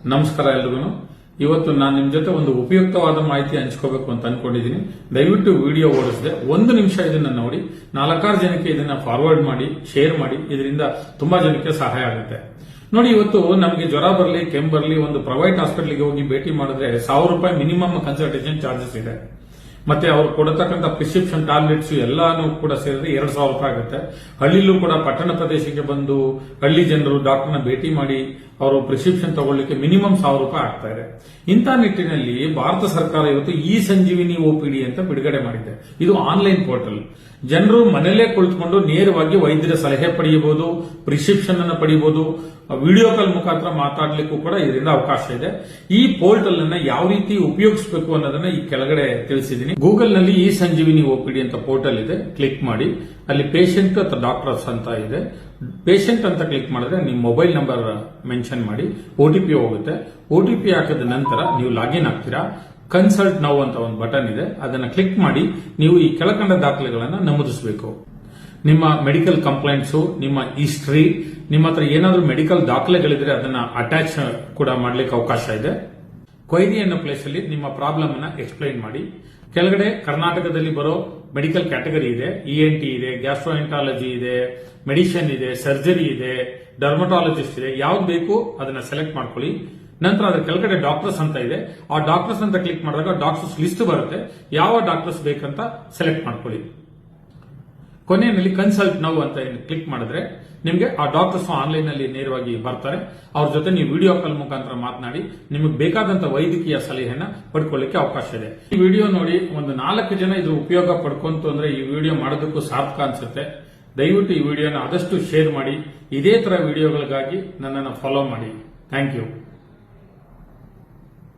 ನಮಸ್ಕಾರ ಎಲ್ರಿಗೂ. ಇವತ್ತು ನಾನು ನಿಮ್ ಜೊತೆ ಒಂದು ಉಪಯುಕ್ತವಾದ ಮಾಹಿತಿ ಹಂಚ್ಕೋಬೇಕು ಅಂತ ಅನ್ಕೊಂಡಿದ್ದೀನಿ. ದಯವಿಟ್ಟು ವಿಡಿಯೋ ಓಡಿಸದೆ 1 ನಿಮಿಷ ಇದನ್ನ ನೋಡಿ 4-6 ಜನಕ್ಕೆ ಇದನ್ನ ಫಾರ್ವರ್ಡ್ ಮಾಡಿ, ಶೇರ್ ಮಾಡಿ. ಇದರಿಂದ ತುಂಬಾ ಜನಕ್ಕೆ ಸಹಾಯ ಆಗುತ್ತೆ. ನೋಡಿ, ಇವತ್ತು ನಮಗೆ ಜ್ವರ ಬರಲಿ, ಕೆಮ್ಮು ಬರಲಿ, ಒಂದು ಪ್ರೈವೇಟ್ ಹಾಸ್ಪಿಟಲ್ಗೆ ಹೋಗಿ ಭೇಟಿ ಮಾಡಿದ್ರೆ 1000 ರೂಪಾಯಿ ಮಿನಿಮಮ್ ಕನ್ಸಲ್ಟೇಷನ್ ಚಾರ್ಜಸ್ ಇದೆ. ಮತ್ತೆ ಅವ್ರು ಕೊಡತಕ್ಕಂಥ ಪ್ರಿಸ್ಕ್ರಿಪ್ಷನ್ ಟ್ಯಾಬ್ಲೆಟ್ಸ್ ಎಲ್ಲಾನು ಕೂಡ ಸೇರಿದ್ರೆ 2000 ರೂಪಾಯಿ ಆಗುತ್ತೆ. ಹಳ್ಳಿಲೂ ಕೂಡ ಪಟ್ಟಣ ಪ್ರದೇಶಕ್ಕೆ ಬಂದು ಹಳ್ಳಿ ಜನರು ಡಾಕ್ಟರ್ನ ಭೇಟಿ ಮಾಡಿ ಅವರು ಪ್ರಿಸ್ಕ್ರಿಪ್ಷನ್ ತಗೊಳ್ಳಿಕ್ಕೆ ಮಿನಿಮಮ್ 1000 ರೂಪಾಯಿ ಆಗ್ತಾ ಇದೆ. ಇಂಥ ನಿಟ್ಟಿನಲ್ಲಿ ಭಾರತ ಸರ್ಕಾರ ಇವತ್ತು ಇ ಸಂಜೀವಿನಿ ಒಪಿಡಿ ಅಂತ ಬಿಡುಗಡೆ ಮಾಡಿದೆ. ಇದು ಆನ್ಲೈನ್ ಪೋರ್ಟಲ್. ಜನರು ಮನೆಯಲ್ಲೇ ಕುಳಿತುಕೊಂಡು ನೇರವಾಗಿ ವೈದ್ಯರ ಸಲಹೆ ಪಡೆಯಬಹುದು, ಪ್ರಿಸ್ಕ್ರಿಪ್ಷನ್ ಅನ್ನು ಪಡೆಯಬಹುದು, ವಿಡಿಯೋ ಕಾಲ್ ಮುಖಾಂತರ ಮಾತಾಡ್ಲಿಕ್ಕೂ ಕೂಡ ಇದರಿಂದ ಅವಕಾಶ ಇದೆ. ಈ ಪೋರ್ಟಲ್ ಅನ್ನ ಯಾವ ರೀತಿ ಉಪಯೋಗಿಸಬೇಕು ಅನ್ನೋದನ್ನ ಈ ಕೆಳಗಡೆ ತಿಳಿಸಿದ್ದೀನಿ. ಗೂಗಲ್ ನಲ್ಲಿ ಇ ಸಂಜೀವಿನಿ ಒಪಿಡಿ ಅಂತ ಪೋರ್ಟಲ್ ಇದೆ, ಕ್ಲಿಕ್ ಮಾಡಿ. ಅಲ್ಲಿ ಪೇಷಂಟ್ ಅಥವಾ ಡಾಕ್ಟರ್ಸ್ ಅಂತ ಇದೆ. ಪೇಷಂಟ್ ಅಂತ ಕ್ಲಿಕ್ ಮಾಡಿದ್ರೆ ನಿಮ್ಮ ಮೊಬೈಲ್ ನಂಬರ್ ಮೆನ್ಷನ್ ಮಾಡಿ OTP ಹೋಗುತ್ತೆ. OTP ಹಾಕಿದ ನಂತರ ನೀವು ಲಾಗಿನ್ ಆಗ್ತೀರಾ. ಕನ್ಸಲ್ಟ್ ನೌ ಅಂತ ಒಂದು ಬಟನ್ ಇದೆ, ಅದನ್ನ ಕ್ಲಿಕ್ ಮಾಡಿ ನೀವು ಈ ಕೆಳಕಂಡ ದಾಖಲೆಗಳನ್ನು ನಮೂದಿಸಬೇಕು. ನಿಮ್ಮ ಮೆಡಿಕಲ್ ಕಂಪ್ಲೇಂಟ್ಸ್, ನಿಮ್ಮ ಹಿಸ್ಟ್ರಿ, ನಿಮ್ಮ ಹತ್ರ ಏನಾದರೂ ಮೆಡಿಕಲ್ ದಾಖಲೆಗಳಿದ್ರೆ ಅದನ್ನ ಅಟ್ಯಾಚ್ ಕೂಡ ಮಾಡ್ಲಿಕ್ಕೆ ಅವಕಾಶ ಇದೆ. ಕ್ವೈರಿ ಅನ್ನೋ ಪ್ಲೇಸ್ ಅಲ್ಲಿ ನಿಮ್ಮ ಪ್ರಾಬ್ಲಮ್ ಅನ್ನ ಎಕ್ಸ್ಪ್ಲೈನ್ ಮಾಡಿ. ಕೆಳಗಡೆ ಕರ್ನಾಟಕದಲ್ಲಿ ಬರೋ ಮೆಡಿಕಲ್ ಕ್ಯಾಟಗರಿ ಇದೆ. ENT ಇದೆ, ಗ್ಯಾಸ್ಟ್ರೋಎಂಟಾಲಜಿ ಇದೆ, ಮೆಡಿಸಿನ್ ಇದೆ, ಸರ್ಜರಿ ಇದೆ, ಡರ್ಮಟಾಲಜಿಸ್ಟ್ ಇದೆ. ಯಾವ್ದು ಬೇಕು ಅದನ್ನ ಸೆಲೆಕ್ಟ್ ಮಾಡ್ಕೊಳ್ಳಿ. ನಂತರ ಅದರ ಕೆಳಗಡೆ ಡಾಕ್ಟರ್ಸ್ ಅಂತ ಇದೆ. ಆ ಡಾಕ್ಟರ್ಸ್ ಅಂತ ಕ್ಲಿಕ್ ಮಾಡಿದಾಗ ಡಾಕ್ಟರ್ಸ್ ಲಿಸ್ಟ್ ಬರುತ್ತೆ. ಯಾವ ಡಾಕ್ಟರ್ಸ್ ಬೇಕಂತ ಸೆಲೆಕ್ಟ್ ಮಾಡ್ಕೊಳ್ಳಿ. ಕೊನೆಯಲ್ಲಿ ಕನ್ಸಲ್ಟ್ ನೌ ಅಂತ ಕ್ಲಿಕ್ ಮಾಡಿದ್ರೆ ನಿಮಗೆ ಆ ಡಾಕ್ಟರ್ಸ್ ಆನ್ಲೈನ್ ಅಲ್ಲಿ ನೇರವಾಗಿ ಬರ್ತಾರೆ. ಅವ್ರ ಜೊತೆ ನೀವು ವಿಡಿಯೋ ಕಾಲ್ ಮುಖಾಂತರ ಮಾತನಾಡಿ ನಿಮಗೆ ಬೇಕಾದಂತ ವೈದ್ಯಕೀಯ ಸಲಹೆಯನ್ನ ಪಡ್ಕೊಳ್ಳಿಕ್ಕೆ ಅವಕಾಶ ಇದೆ. ಈ ವಿಡಿಯೋ ನೋಡಿ ಒಂದು 4 ಜನ ಇದ್ರ ಉಪಯೋಗ ಪಡ್ಕೊಂತು ಅಂದ್ರೆ ಈ ವಿಡಿಯೋ ಮಾಡೋದಕ್ಕೂ ಸಾರ್ಥಕ ಅನ್ಸುತ್ತೆ. ದಯವಿಟ್ಟು ಈ ವಿಡಿಯೋನ ಆದಷ್ಟು ಶೇರ್ ಮಾಡಿ. ಇದೇ ತರ ವಿಡಿಯೋಗಳಿಗಾಗಿ ನನ್ನನ್ನು ಫಾಲೋ ಮಾಡಿ. Thank you.